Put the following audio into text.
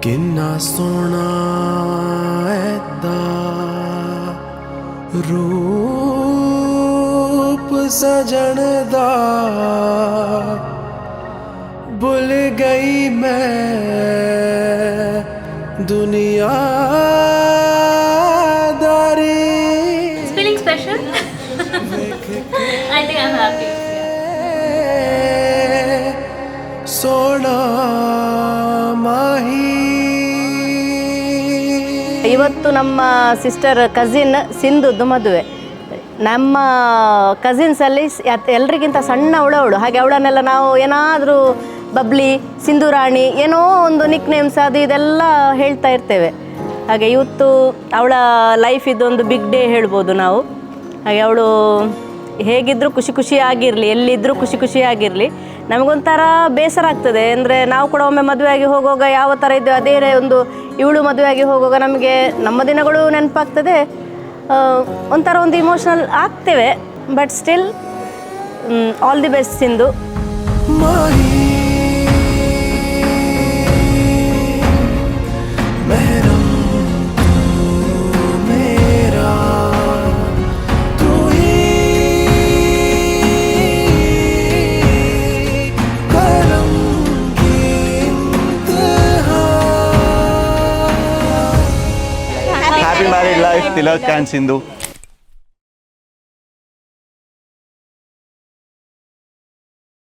किन्ना सोना ऐदा रूप सजन दा भुल गई मैं दुनियादारी It's feeling special. I think I'm happy. सोना माही ಇವತ್ತು ನಮ್ಮ ಸಿಸ್ಟರ್ ಕಸಿನ್ ಸಿಂಧುದ್ದು ಮದುವೆ. ನಮ್ಮ ಕಸಿನ್ಸಲ್ಲಿ ಎಲ್ರಿಗಿಂತ ಸಣ್ಣ ಅವಳು ಹಾಗೆ ಅವಳನ್ನೆಲ್ಲ ನಾವು ಏನಾದರೂ ಬಬ್ಲಿ, ಸಿಂಧು ರಾಣಿ, ಏನೋ ಒಂದು ನಿಕ್ ನೇಮ್ಸ್ ಅದು ಇದೆಲ್ಲ ಹೇಳ್ತಾ ಇರ್ತೇವೆ. ಹಾಗೆ ಇವತ್ತು ಅವಳ ಲೈಫ್ ಇದೊಂದು ಬಿಗ್ ಡೇ ಹೇಳ್ಬೋದು ನಾವು. ಹಾಗೆ ಅವಳು ಹೇಗಿದ್ದರೂ ಖುಷಿಯಾಗಿರಲಿ, ಎಲ್ಲಿದ್ದರೂ ಖುಷಿಯಾಗಿರಲಿ. ನಮಗೊಂಥರ ಬೇಸರ ಆಗ್ತದೆ, ಅಂದರೆ ನಾವು ಕೂಡ ಒಮ್ಮೆ ಮದುವೆಯಾಗಿ ಹೋಗುವಾಗ ಯಾವ ಥರ ಇದ್ದೇವೆ ಅದೇ ಒಂದು ಇವಳು ಮದುವೆಯಾಗಿ ಹೋಗುವಾಗ ನಮಗೆ ನಮ್ಮ ದಿನಗಳು ನೆನಪಾಗ್ತದೆ, ಒಂಥರ ಒಂದು ಇಮೋಷ್ನಲ್ ಆಗ್ತೇವೆ. But still all the best Sindhu. माही महरम तू मेरा तू ही करम की इंतहा Happy married life, Tilak and Sindhu.